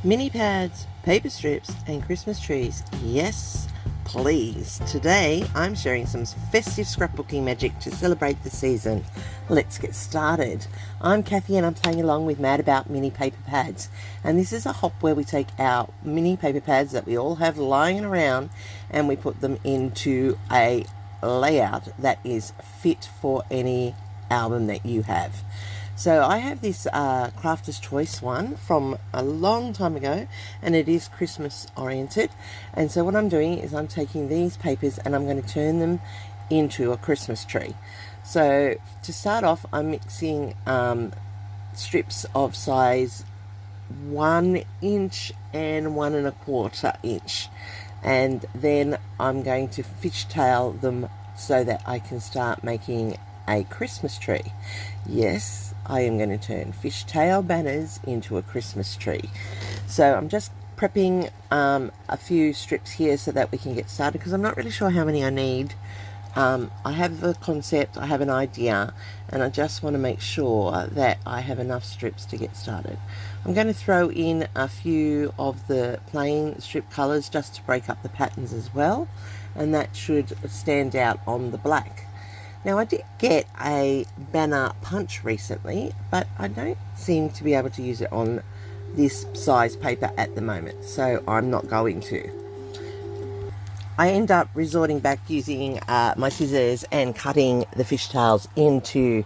Mini pads, paper strips and Christmas trees. Yes, please. Today I'm sharing some festive scrapbooking magic to celebrate the season. Let's get started. I'm Kathy and I'm playing along with Mad About Mini Paper Pads. And this is a hop where we take our mini paper pads that we all have lying around and we put them into a layout that is fit for any album that you have. So I have this Crafter's Choice one from a long time ago, and it is Christmas oriented. And so what I'm doing is I'm taking these papers and I'm going to turn them into a Christmas tree. So to start off, I'm mixing strips of size 1 inch and 1¼ inch, and then I'm going to fishtail them so that I can start making a Christmas tree. Yes, I am going to turn fishtail banners into a Christmas tree. So I'm just prepping a few strips here so that we can get started, because I'm not really sure how many I need. I have the concept, I have an idea, and I just want to make sure that I have enough strips to get started. I'm going to throw in a few of the plain strip colours just to break up the patterns as well, and that should stand out on the black. Now I did get a banner punch recently, but I don't seem to be able to use it on this size paper at the moment, so I'm not going to. I end up resorting back using my scissors and cutting the fishtails into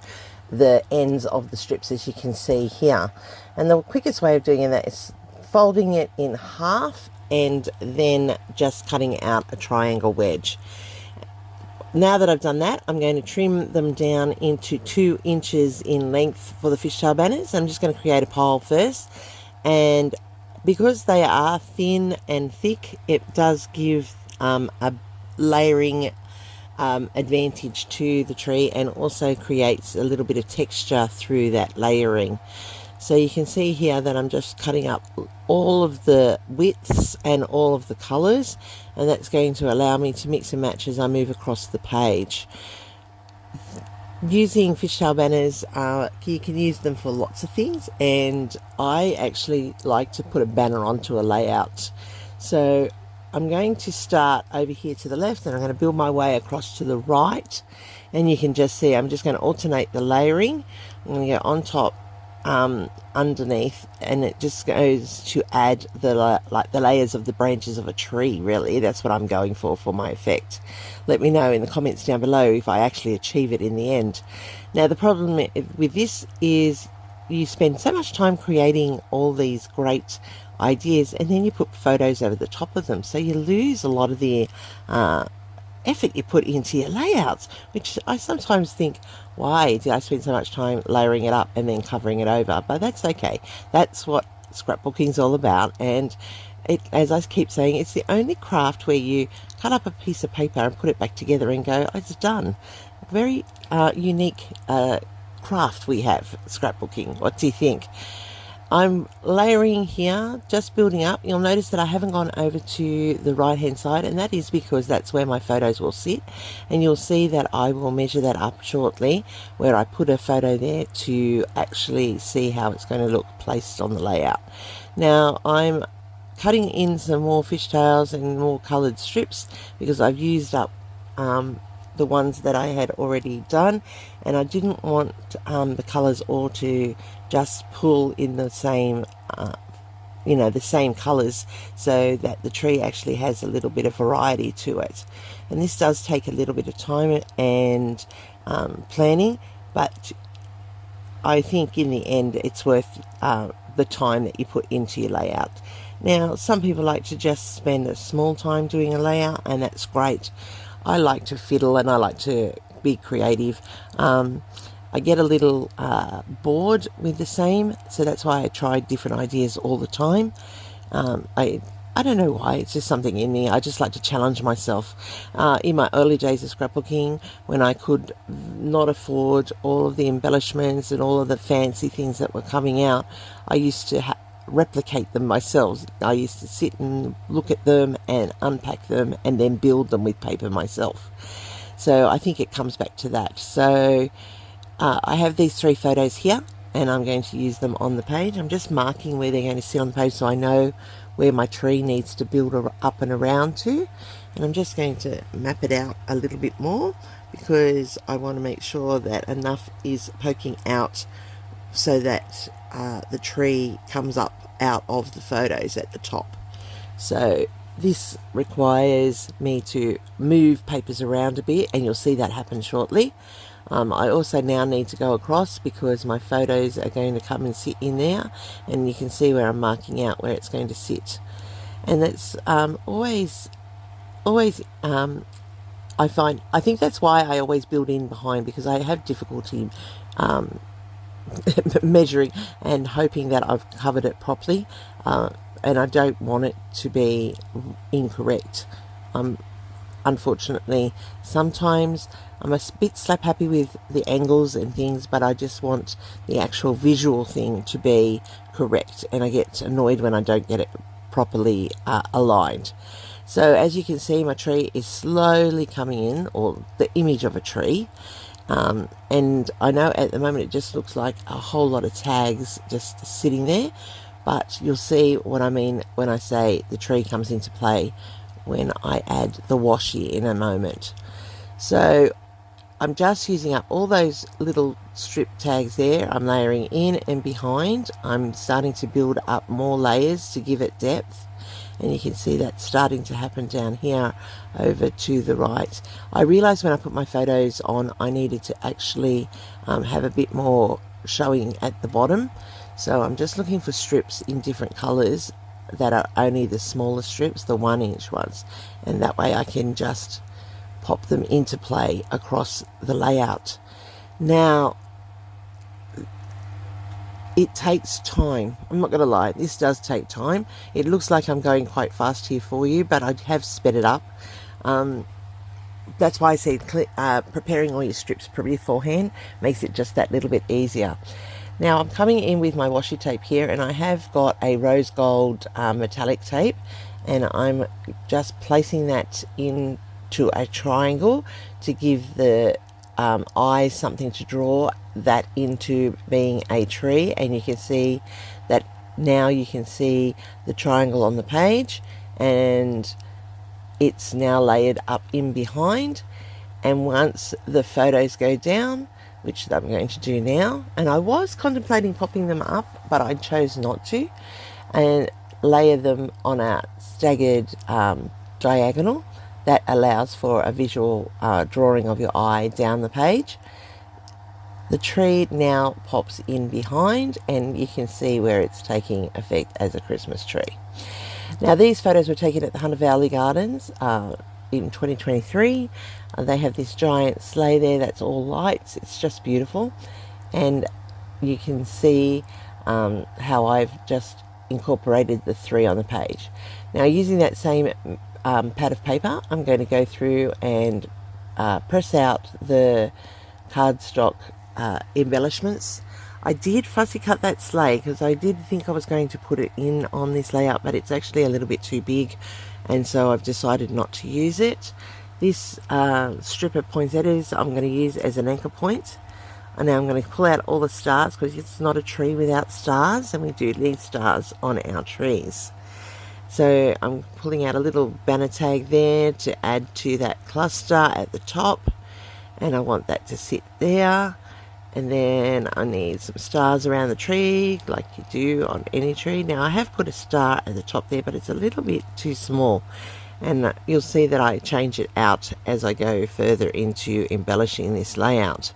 the ends of the strips, as you can see here. And the quickest way of doing that is folding it in half and then just cutting out a triangle wedge. Now that I've done that, I'm going to trim them down into 2 inches in length for the fishtail banners. I'm just going to create a pile first, and because they are thin and thick, it does give a layering advantage to the tree, and also creates a little bit of texture through that layering. So you can see here that I'm just cutting up all of the widths and all of the colours, and that's going to allow me to mix and match as I move across the page. Using fishtail banners, you can use them for lots of things, and I actually like to put a banner onto a layout. So I'm going to start over here to the left, and I'm going to build my way across to the right, and you can just see I'm just going to alternate the layering. I'm going to go on top, underneath, and it just goes to add the layers of the branches of a tree. Really, that's what I'm going for my effect. Let me know in the comments down below if I actually achieve it in the end. Now the problem with this is you spend so much time creating all these great ideas, and then you put photos over the top of them, so you lose a lot of the effort you put into your layouts, which I sometimes think, why did I spend so much time layering it up and then covering it over? But that's okay. That's what scrapbooking is all about. And as I keep saying, it's the only craft where you cut up a piece of paper and put it back together and go, it's done. Very unique craft we have, scrapbooking. What do you think? I'm layering here, just building up. You'll notice that I haven't gone over to the right hand side, and that is because that's where my photos will sit, and you'll see that I will measure that up shortly, where I put a photo there to actually see how it's going to look placed on the layout. Now I'm cutting in some more fishtails and more coloured strips because I've used up the ones that I had already done, and I didn't want the colours all to just pull in the same the same colours, so that the tree actually has a little bit of variety to it. And this does take a little bit of time and planning, but I think in the end it's worth the time that you put into your layout. Now some people like to just spend a small time doing a layout, and that's great. I like to fiddle and I like to be creative. I get a little bored with the same, so that's why I try different ideas all the time. I don't know why, it's just something in me. I just like to challenge myself. In my early days of scrapbooking, when I could not afford all of the embellishments and all of the fancy things that were coming out, I used to replicate them myself. I used to sit and look at them and unpack them and then build them with paper myself. So I think it comes back to that. So I have these 3 photos here. and I'm going to use them on the page. I'm just marking where they're going to sit on the page so I know where my tree needs to build up and around to. And I'm just going to map it out a little bit more because I want to make sure that enough is poking out so that the tree comes up out of the photos at the top. So this requires me to move papers around a bit, and you'll see that happen shortly. I also now need to go across because my photos are going to come and sit in there, and you can see where I'm marking out where it's going to sit. And that's always I think that's why I always build in behind, because I have difficulty measuring and hoping that I've covered it properly, and I don't want it to be incorrect. Unfortunately, sometimes I'm a bit slap happy with the angles and things, but I just want the actual visual thing to be correct, and I get annoyed when I don't get it properly aligned. So as you can see, my tree is slowly coming in, or the image of a tree. And I know at the moment it just looks like a whole lot of tags just sitting there, but you'll see what I mean when I say the tree comes into play when I add the washi in a moment. So I'm just using up all those little strip tags there. I'm layering in and behind. I'm starting to build up more layers to give it depth. And you can see that starting to happen down here over to the right. I realized when I put my photos on, I needed to actually have a bit more showing at the bottom. So I'm just looking for strips in different colors that are only the smaller strips, the 1-inch ones. And that way I can just pop them into play across the layout. Now, it takes time. I'm not going to lie, this does take time. It looks like I'm going quite fast here for you, but I have sped it up. That's why I said preparing all your strips beforehand makes it just that little bit easier. Now I'm coming in with my washi tape here, and I have got a rose gold metallic tape, and I'm just placing that into a triangle to give the eyes something to draw that into being a tree. And you can see that now you can see the triangle on the page, and it's now layered up in behind. And once the photos go down, which I'm going to do now, and I was contemplating popping them up, but I chose not to, and layer them on a staggered diagonal that allows for a visual drawing of your eye down the page. The tree now pops in behind, and you can see where it's taking effect as a Christmas tree. Now these photos were taken at the Hunter Valley Gardens in 2023. They have this giant sleigh there that's all lights. It's just beautiful, and you can see how I've just incorporated the 3 on the page. Now using that same pad of paper, I'm going to go through and press out the cardstock embellishments. I did fussy cut that sleigh because I did think I was going to put it in on this layout, but it's actually a little bit too big, and so I've decided not to use it. This strip of poinsettias I'm going to use as an anchor point. And now I'm going to pull out all the stars because it's not a tree without stars, and we do need stars on our trees. So I'm pulling out a little banner tag there to add to that cluster at the top, and I want that to sit there. And then I need some stars around the tree like you do on any tree. Now I have put a star at the top there, but it's a little bit too small, and you'll see that I change it out as I go further into embellishing this layout.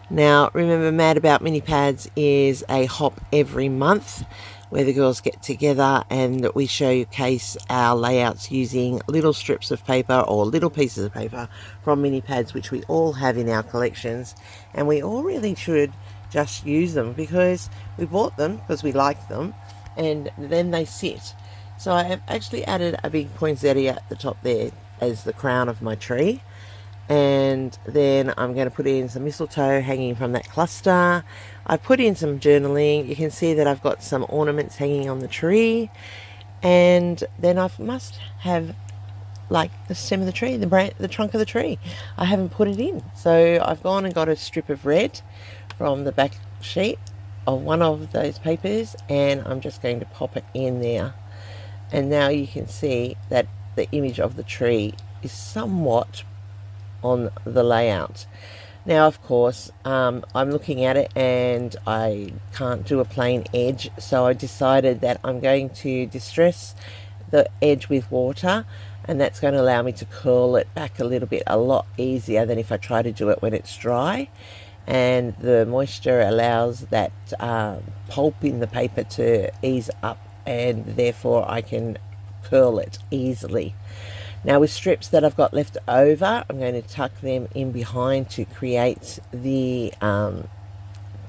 Now remember, Mad About Mini Pads is a hop every month where the girls get together and we showcase our layouts using little strips of paper or little pieces of paper from mini pads, which we all have in our collections, and we all really should just use them because we bought them because we like them, and then they sit. So I have actually added a big poinsettia at the top there as the crown of my tree. And then I'm going to put in some mistletoe hanging from that cluster. I've put in some journaling. You can see that I've got some ornaments hanging on the tree. And then I must have like the stem of the tree, the trunk of the tree. I haven't put it in. So I've gone and got a strip of red from the back sheet, of one of those papers, and I'm just going to pop it in there. And now you can see that the image of the tree is somewhat on the layout. Now, of course, I'm looking at it and I can't do a plain edge, so I decided that I'm going to distress the edge with water, and that's going to allow me to curl it back a little bit, a lot easier than if I try to do it when it's dry. And the moisture allows that pulp in the paper to ease up, and therefore I can curl it easily. Now, with strips that I've got left over, I'm going to tuck them in behind to create the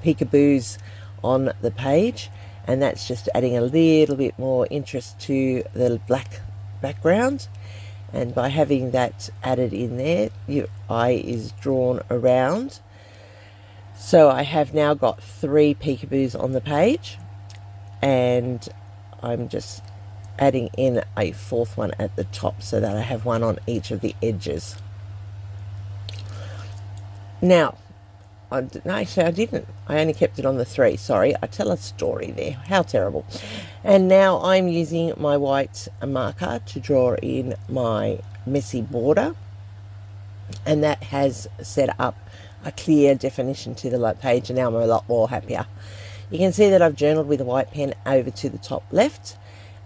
peekaboos on the page, and that's just adding a little bit more interest to the black background. And by having that added in there, your eye is drawn around. So I have now got 3 peekaboos on the page, and I'm just adding in a 4th one at the top so that I have one on each of the edges. Now, actually I didn't. I only kept it on the 3. Sorry, I tell a story there. How terrible. And now I'm using my white marker to draw in my messy border, and that has set up a clear definition to the page, and now I'm a lot more happier. You can see that I've journaled with a white pen over to the top left.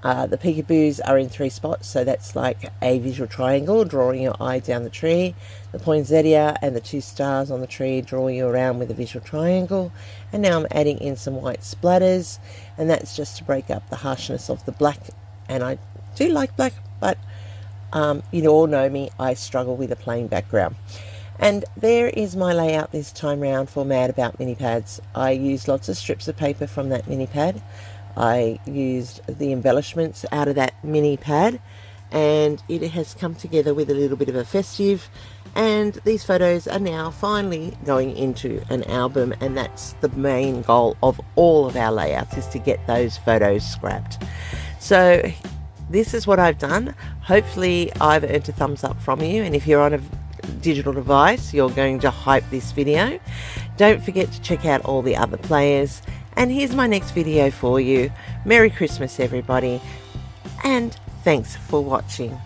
The peekaboos are in 3 spots, so that's like a visual triangle, drawing your eye down the tree. The poinsettia and the 2 stars on the tree, drawing you around with a visual triangle. And now I'm adding in some white splatters, and that's just to break up the harshness of the black. And I do like black, but you all know me, I struggle with a plain background. And there is my layout this time round for Mad About mini pads. I used lots of strips of paper from that mini pad. I used the embellishments out of that mini pad, and it has come together with a little bit of a festive, and these photos are now finally going into an album, and that's the main goal of all of our layouts, is to get those photos scrapped. So this is what I've done. Hopefully I've earned a thumbs up from you, and if you're on a digital device, you're going to hype this video. Don't forget to check out all the other players. And here's my next video for you. Merry Christmas, everybody, and thanks for watching.